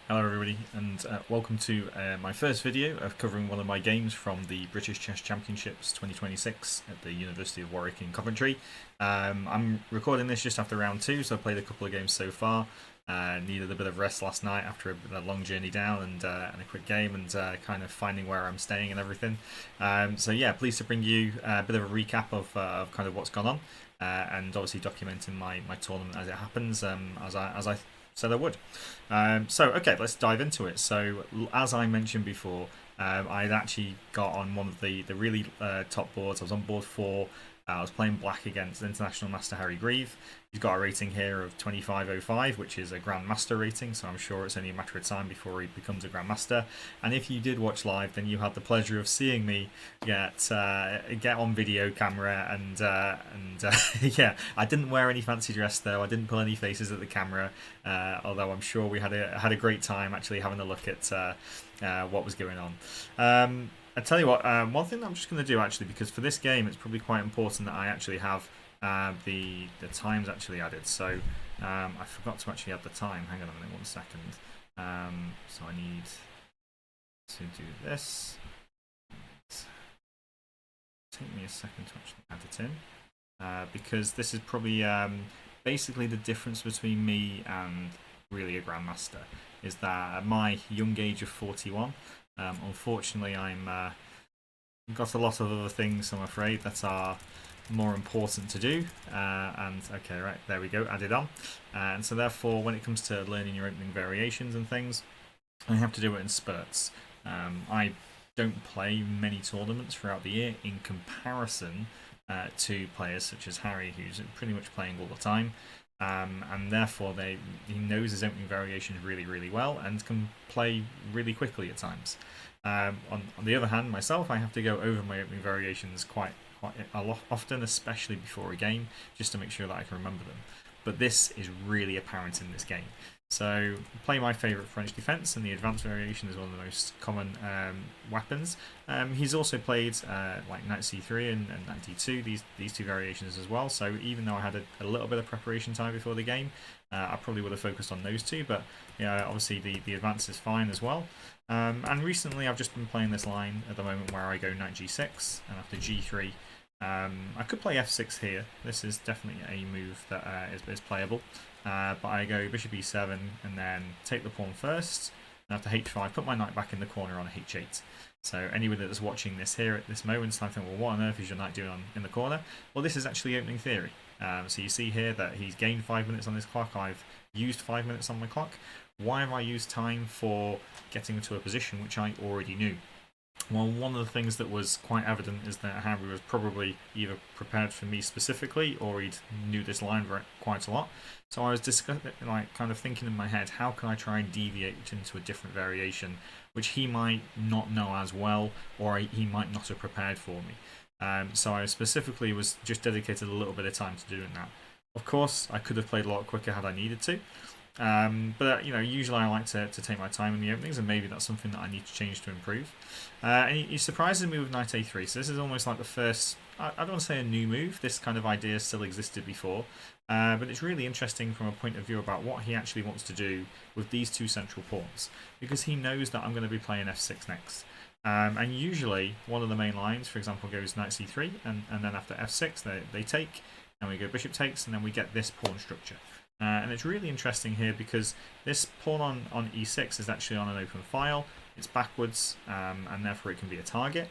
Hello everybody, and welcome to my first video of covering one of my games from the British Chess Championships 2026 at the University of Warwick in Coventry. I'm recording this just after round 2, so I played a couple of games so far. Needed a bit of rest last night after a long journey down and a quick game and kind of finding where I'm staying and everything. So yeah, pleased to bring you a bit of a recap of kind of what's gone on and obviously documenting my tournament as it happens as I said I would. Okay, let's dive into it. So, as I mentioned before, I'd actually got on one of the really top boards. I was on board 4. I was playing black against International Master Harry Grieve. He's got a rating here of 2505, which is a Grandmaster rating, so I'm sure it's only a matter of time before he becomes a Grandmaster. And if you did watch live, then you had the pleasure of seeing me get on video camera yeah, I didn't wear any fancy dress though. I didn't pull any faces at the camera, although I'm sure we had a great time actually having a look at what was going on. I tell you what, one thing that I'm just going to do actually, because for this game it's probably quite important that I actually have the times actually added. So I forgot to actually add the time. Hang on a minute, 1 second. So I need to do this. Take me a second to actually add it in, because this is probably basically the difference between me and really a Grandmaster, is that at my young age of 41, unfortunately, I'm got a lot of other things, I'm afraid, that are more important to do. And okay, right, there we go, added on. And so therefore, when it comes to learning your opening variations and things, I have to do it in spurts. I don't play many tournaments throughout the year in comparison to players such as Harry, who's pretty much playing all the time. And therefore he knows his opening variations really, really well and can play really quickly at times. On the other hand, myself, I have to go over my opening variations quite a lot often, especially before a game, just to make sure that I can remember them. But this is really apparent in this game. So, play my favourite French defence, and the advanced variation is one of the most common weapons. He's also played like Knight C3 and Knight D2, these two variations as well. So, even though I had a little bit of preparation time before the game, I probably would have focused on those two. But yeah, obviously the advance is fine as well. And recently, I've just been playing this line at the moment where I go Knight G6 and after G3. I could play F6 here. This is definitely a move that is playable. But I go Bishop E7 and then take the pawn first. And after H5, put my knight back in the corner on H8. So anybody that's watching this here at this moment, I think, well, what on earth is your knight doing in the corner? Well, this is actually opening theory. So you see here that he's gained 5 minutes on this clock. I've used 5 minutes on my clock. Why have I used time for getting into a position which I already knew? Well, one of the things that was quite evident is that Harry was probably either prepared for me specifically, or he knew this line quite a lot. So I was kind of thinking in my head, how can I try and deviate into a different variation, which he might not know as well, or he might not have prepared for me. So I specifically was just dedicated a little bit of time to doing that. Of course, I could have played a lot quicker had I needed to. But usually I like to take my time in the openings, and maybe that's something that I need to change to improve. And he surprises me with Knight A3, so this is almost like the first, I don't want to say a new move, this kind of idea still existed before, but it's really interesting from a point of view about what he actually wants to do with these two central pawns, because he knows that I'm going to be playing F6 next. And usually one of the main lines, for example, goes Knight C3, and then after F6 they take, and we go Bishop takes, and then we get this pawn structure. And it's really interesting here because this pawn on e6 is actually on an open file. It's backwards, and therefore it can be a target.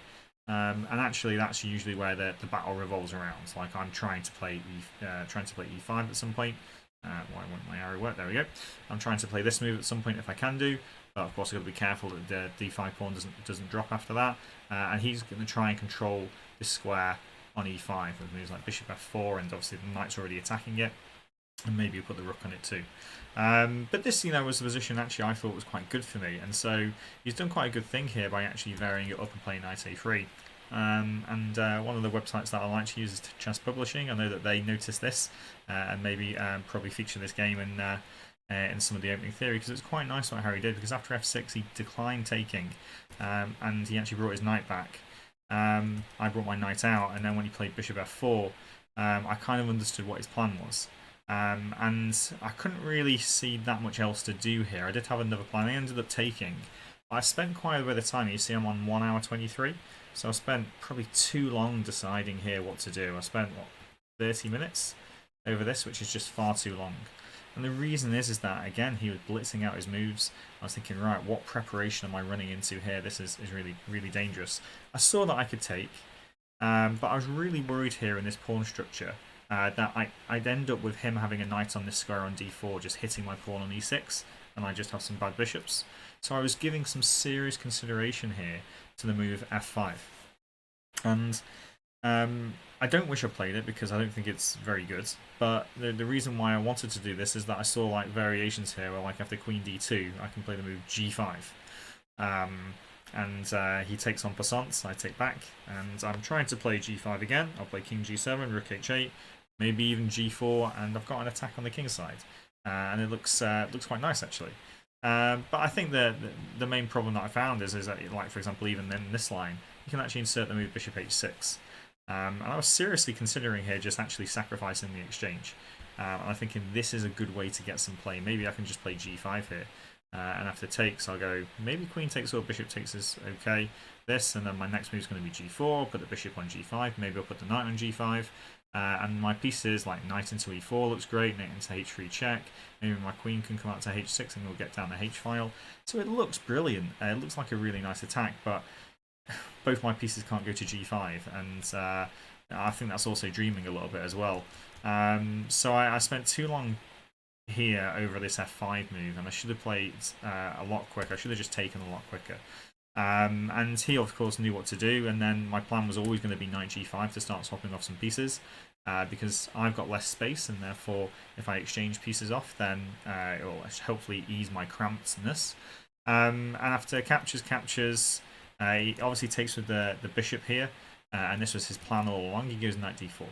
And actually, that's usually where the battle revolves around. Like I'm trying to play e5 at some point. Why won't my arrow work? There we go. I'm trying to play this move at some point if I can do, but of course I've got to be careful that the d5 pawn doesn't drop after that. And he's going to try and control this square on e5 with moves like Bishop f4, and obviously the knight's already attacking it. And maybe put the rook on it too. But this, was a position actually I thought was quite good for me. And so he's done quite a good thing here by actually varying it up and playing Knight A3. One of the websites that I like to use is Chess Publishing. I know that they noticed this and maybe probably feature this game in some of the opening theory, because it's quite nice what Harry did, because after F6 he declined taking and he actually brought his knight back. I brought my knight out, and then when he played Bishop F4, I kind of understood what his plan was. And I couldn't really see that much else to do here. I did have another plan I ended up taking. I spent quite a bit of time. You see I'm on 1 hour 23, so I spent probably too long deciding here what to do. I spent, what, 30 minutes over this, which is just far too long. And the reason is that, again, he was blitzing out his moves. I was thinking, right, what preparation am I running into here? This is really, really dangerous. I saw that I could take, but I was really worried here in this pawn structure that I'd end up with him having a knight on this square on d4, just hitting my pawn on e6, and I just have some bad bishops. So I was giving some serious consideration here to the move f5. And I don't wish I played it because I don't think it's very good. But the reason why I wanted to do this is that I saw like variations here where, like, after queen d2, I can play the move g5. And he takes en passant, I take back, and I'm trying to play g5 again. I'll play king g7, rook h8, maybe even g4, and I've got an attack on the king side. And it looks quite nice, actually. But I think the main problem that I found is that, like, for example, even in this line, you can actually insert the move bishop h6. And I was seriously considering here just actually sacrificing the exchange. And I'm thinking this is a good way to get some play. Maybe I can just play g5 here. And after takes, I'll go, maybe queen takes or bishop takes is okay. This, and then my next move is going to be g4, put the bishop on g5, maybe I'll put the knight on g5. And my pieces, like knight into e4 looks great, knight into h3 check. Maybe my queen can come out to h6 and we'll get down the h file. So it looks brilliant. It looks like a really nice attack, but both my pieces can't go to g5, and I think that's also dreaming a little bit as well. So I spent too long here over this f5 move, and I should have played a lot quicker. I should have just taken a lot quicker. And he, of course, knew what to do, and then my plan was always going to be knight g5 to start swapping off some pieces, because I've got less space, and therefore, if I exchange pieces off, then it will hopefully ease my crampedness. And after captures, he obviously takes with the bishop here, and this was his plan all along. He goes knight d4,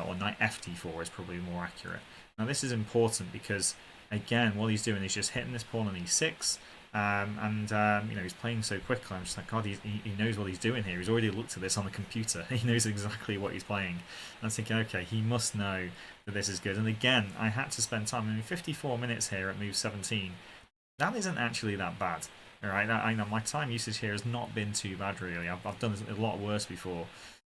or knight fd4 is probably more accurate. Now this is important because, again, what he's doing is just hitting this pawn on e6, and you know, he's playing so quickly. I'm just like, God, he knows what he's doing here. He's already looked at this on the computer. He knows exactly what he's playing. And I'm thinking, okay, he must know that this is good. And again, I had to spend time. I mean, 54 minutes here at move 17. That isn't actually that bad. All right, I know my time usage here has not been too bad, really. I've done a lot worse before.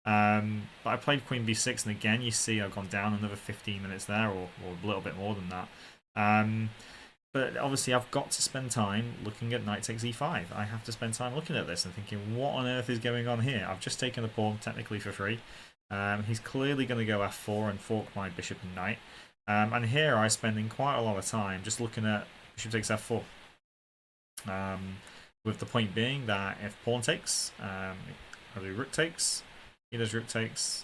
But I played queen b6, and again, you see I've gone down another 15 minutes there, or a little bit more than that. But obviously, I've got to spend time looking at knight takes e5. I have to spend time looking at this and thinking, what on earth is going on here? I've just taken the pawn, technically for free. He's clearly going to go f4 and fork my bishop and knight. And here I'm spending quite a lot of time just looking at bishop takes f4. With the point being that if pawn takes, I do rook takes, he does rook takes,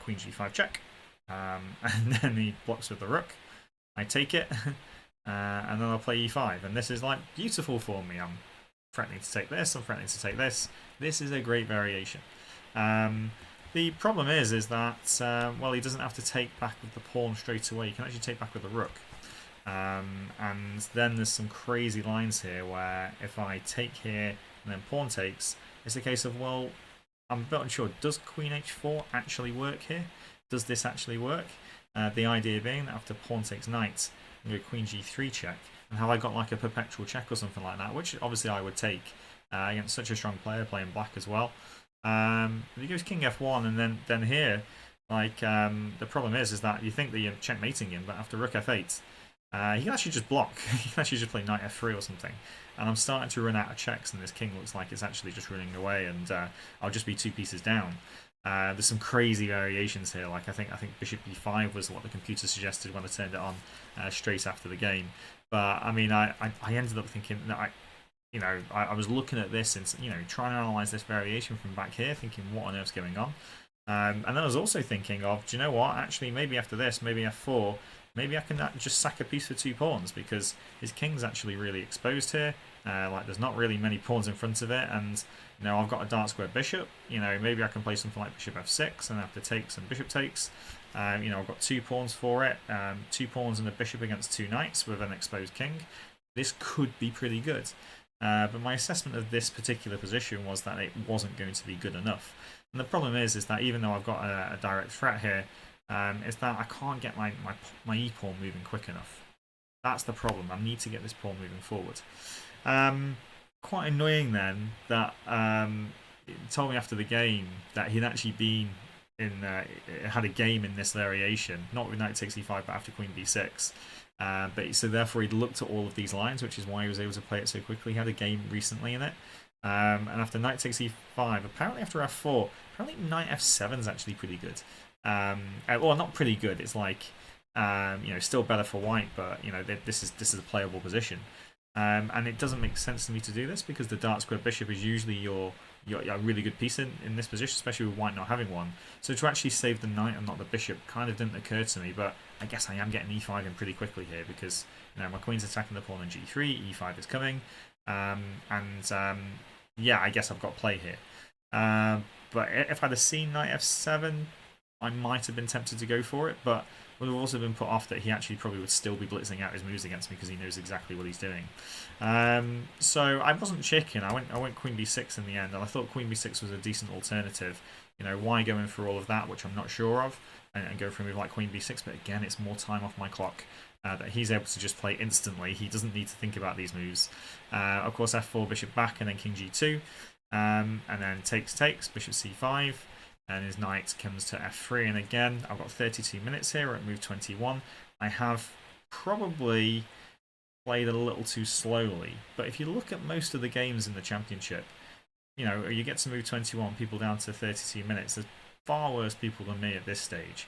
queen g5 check, and then he blocks with the rook. I take it, and then I'll play e5, and this is like beautiful for me. I'm threatening to take this, I'm threatening to take this. This is a great variation. The problem is that, well, he doesn't have to take back with the pawn straight away. He can actually take back with the rook. And then there's some crazy lines here where if I take here and then pawn takes, it's a case of, well, I'm a bit unsure. Does queen h4 actually work here? Does this actually work? The idea being that after pawn takes knight, I'm going to queen g3 check. And have I got like a perpetual check or something like that? Which obviously I would take against such a strong player playing black as well. But he goes king f1, and then here, like, the problem is that you think that you're checkmating him, but after rook f8, he can actually just block. He can actually just play knight f3 or something. And I'm starting to run out of checks, and this king looks like it's actually just running away, and I'll just be 2 pieces down. There's some crazy variations here. Like I think bishop b5 was what the computer suggested when I turned it on straight after the game. But I mean, I ended up thinking that I was looking at this and trying to analyze this variation from back here, thinking what on earth's going on. And then I was also thinking of, do you know what? Actually, maybe after this, maybe f4. Maybe I can just sack a piece for 2 pawns, because his king's actually really exposed here. Like, there's not really many pawns in front of it, and I've got a dark square bishop. Maybe I can play something like bishop f6, and after takes and bishop takes, I've got 2 pawns for it. 2 pawns and a bishop against 2 knights with an exposed king. This could be pretty good. But my assessment of this particular position was that it wasn't going to be good enough. And the problem is that even though I've got a direct threat here, is that I can't get my e-pawn moving quick enough. That's the problem. I need to get this pawn moving forward. Quite annoying then that it told me after the game that he'd actually been had a game in this variation, not with knight takes e5, but after queen b6. But so therefore he'd looked at all of these lines, which is why he was able to play it so quickly. He had a game recently in it. And after knight takes e5, apparently after f4, apparently knight f7 is actually pretty good. Well, not pretty good. It's like still better for white, but this is a playable position. And it doesn't make sense to me to do this because the dark square bishop is usually your really good piece in this position, especially with white not having one. So to actually save the knight and not the bishop kind of didn't occur to me, but I guess I am getting e5 in pretty quickly here because my queen's attacking the pawn on g3, e5 is coming, yeah, I guess I've got play here. But if I'd have seen knight f7, I might have been tempted to go for it, but would have also been put off that he actually probably would still be blitzing out his moves against me because he knows exactly what he's doing. So I wasn't chicken. I went queen b6 in the end, and I thought queen b6 was a decent alternative. Why go in for all of that, which I'm not sure of, and go for a move like queen b6? But again, it's more time off my clock that he's able to just play instantly. He doesn't need to think about these moves. Of course, f4, bishop back, and then king g2, and then takes, bishop c5. And his knight comes to f3, and again, I've got 32 minutes here at move 21. I have probably played a little too slowly, but if you look at most of the games in the championship, you get to move 21, people down to 32 minutes. There's far worse people than me at this stage.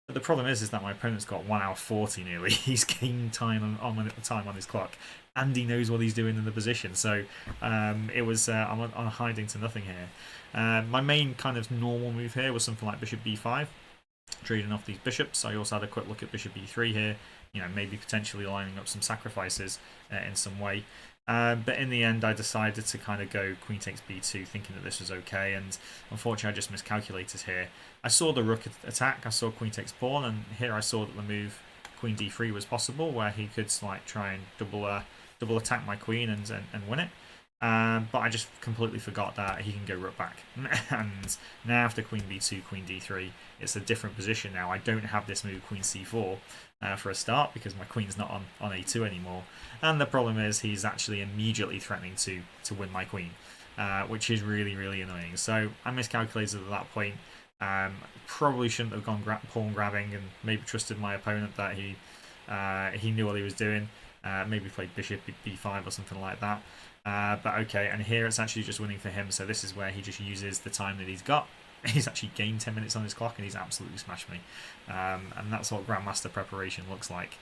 But the problem is that my opponent's got 1 hour 40 nearly. He's gained time on his clock, and he knows what he's doing in the position. So it was I'm on hiding to nothing here. My main kind of normal move here was something like bishop b5, trading off these bishops. I also had a quick look at bishop b3 here, maybe potentially lining up some sacrifices in some way. But in the end, I decided to kind of go queen takes b2, thinking that this was okay, and unfortunately I just miscalculated here. I saw the rook attack, I saw queen takes pawn, and here I saw that the move queen d3 was possible, where he could try and double attack my queen and win it. But I just completely forgot that he can go rook back. And now after queen b2, queen d3, it's a different position now. I don't have this move queen c4 for a start because my queen's not on a2 anymore. And the problem is he's actually immediately threatening to win my queen, which is really, really annoying. So I miscalculated at that point. Probably shouldn't have gone pawn grabbing and maybe trusted my opponent that he knew what he was doing. Maybe played bishop b5 or something like that. But okay, and here it's actually just winning for him, so this is where he just uses the time that he's got. He's actually gained 10 minutes on his clock and he's absolutely smashed me. And that's what Grandmaster preparation looks like,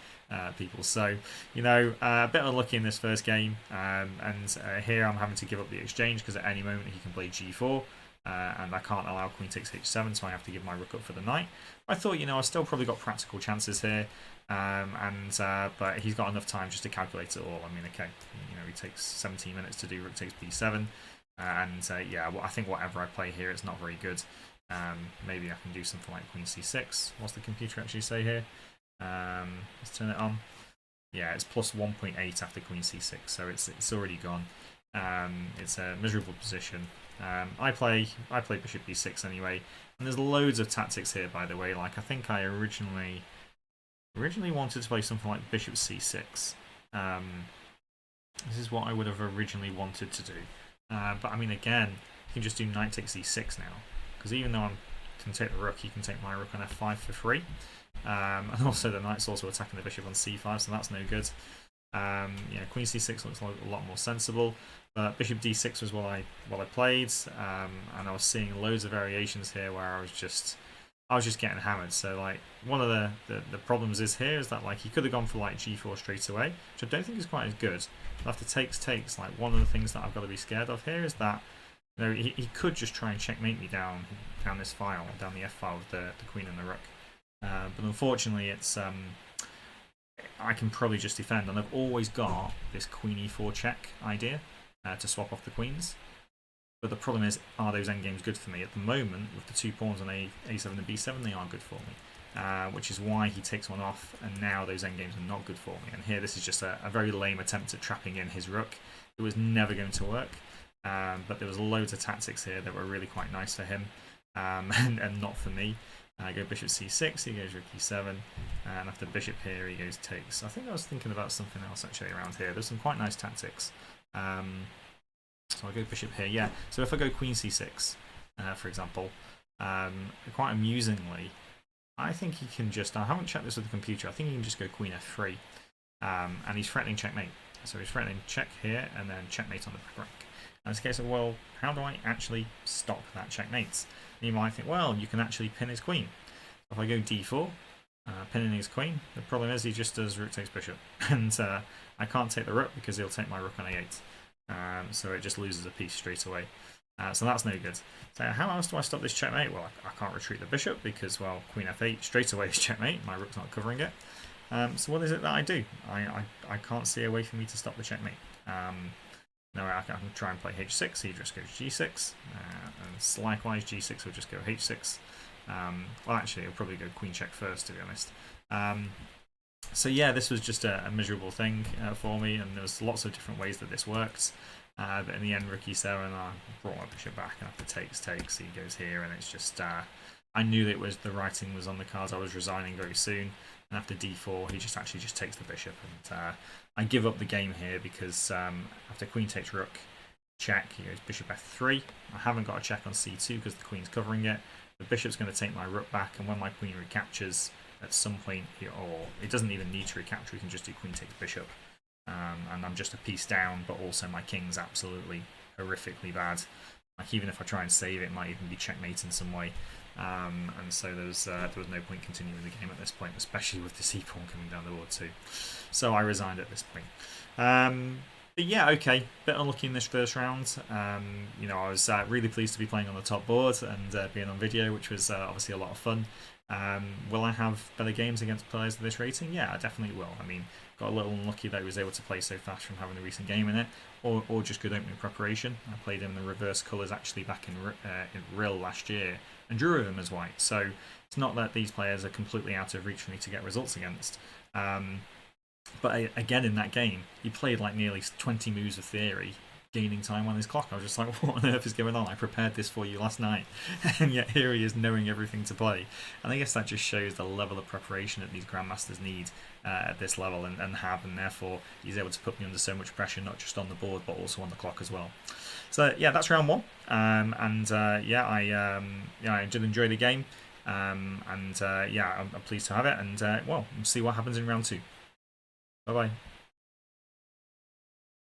people. So, a bit unlucky in this first game. And here I'm having to give up the exchange because at any moment he can play g4. And I can't allow queen takes h7, so I have to give my rook up for the knight. I thought, I've still probably got practical chances here. But he's got enough time just to calculate it all. I mean, okay, he takes 17 minutes to do rook takes b7, yeah, well, I think whatever I play here, it's not very good. Maybe I can do something like queen c6. What's the computer actually say here? Let's turn it on. Yeah, it's plus 1.8 after queen c6, so it's already gone. It's a miserable position. I play bishop b6 anyway, and there's loads of tactics here, by the way. Like, I think I originally wanted to play something like bishop c6. This is what I would have originally wanted to do. But I mean, again, you can just do knight takes e6 now, because even though I can take the rook, you can take my rook on f5 for free. And also the knight's also attacking the bishop on c5, so that's no good. Queen c6 looks a lot more sensible. But bishop d6 was what I played, and I was seeing loads of variations here where I was just getting hammered. So like one of the problems is that like he could have gone for like g4 straight away, which I don't think is quite as good. But after takes, like one of the things that I've got to be scared of here is that he could just try and checkmate me down this file, down the f file with the queen and the rook. But unfortunately, it's I can probably just defend, and I've always got this queen e4 check idea to swap off the queens. But the problem is, are those endgames good for me? At the moment, with the 2 pawns on a7 and b7, they are good for me. Which is why he takes one off, and now those endgames are not good for me. And here, this is just a very lame attempt at trapping in his rook. It was never going to work. But there was loads of tactics here that were really quite nice for him, and not for me. Go bishop c6, he goes rook e7, and after bishop here he goes takes. I think I was thinking about something else actually around here. There's some quite nice tactics. So I'll go bishop here, yeah. So if I go queen c6, for example, quite amusingly, I think he can just, I haven't checked this with the computer, I think he can just go queen f3, and he's threatening checkmate. So he's threatening check here, and then checkmate on the back rank. And it's a case of, well, how do I actually stop that checkmate? And you might think, well, you can actually pin his queen. If I go d4, pinning his queen, the problem is he just does rook takes bishop. And I can't take the rook because he'll take my rook on a8. So it just loses a piece straight away. So that's no good. So how else do I stop this checkmate? Well, I can't retreat the bishop because, well, queen f8 straight away is checkmate. My rook's not covering it. So what is it that I do? I can't see a way for me to stop the checkmate. No, I can try and play h6, he just goes g6, and likewise g6 will just go h6. Well, actually, it'll probably go queen check first, to be honest. So yeah, this was just a miserable thing for me, and there's lots of different ways that this worked. But in the end, rook e7, I brought my bishop back, and after takes, he goes here, and it's just, I knew that the writing was on the cards. I was resigning very soon, and after d4, he just takes the bishop, and I give up the game here because after queen takes rook, check, he goes bishop f3. I haven't got a check on c2 because the queen's covering it. The bishop's going to take my rook back, and when my queen recaptures at some point, or it doesn't even need to recapture, we can just do queen takes bishop. And I'm just a piece down, but also my king's absolutely horrifically bad. Like, even if I try and save it, it might even be checkmate in some way. And so there was no point continuing the game at this point, especially with the c-pawn coming down the board too. So I resigned at this point. But yeah, okay, bit unlucky in this first round. You know, I was really pleased to be playing on the top board and being on video, which was obviously a lot of fun. Will I have better games against players of this rating? Yeah, I definitely will. I mean, got a little unlucky that he was able to play so fast from having a recent game in it, or just good opening preparation. I played him in the reverse colours actually back in Rill last year and drew with him as white. So it's not that these players are completely out of reach for me to get results against. But again, in that game, he played like nearly 20 moves of theory, gaining time on his clock. I was just like, what on earth is going on? I prepared this for you last night, and yet here he is knowing everything to play. And I guess that just shows the level of preparation that these grandmasters need at this level and have, and therefore he's able to put me under so much pressure, not just on the board but also on the clock as well. So yeah, that's round one, yeah, I did enjoy the game, yeah, I'm pleased to have it, and well, we'll see what happens in round two. Bye bye.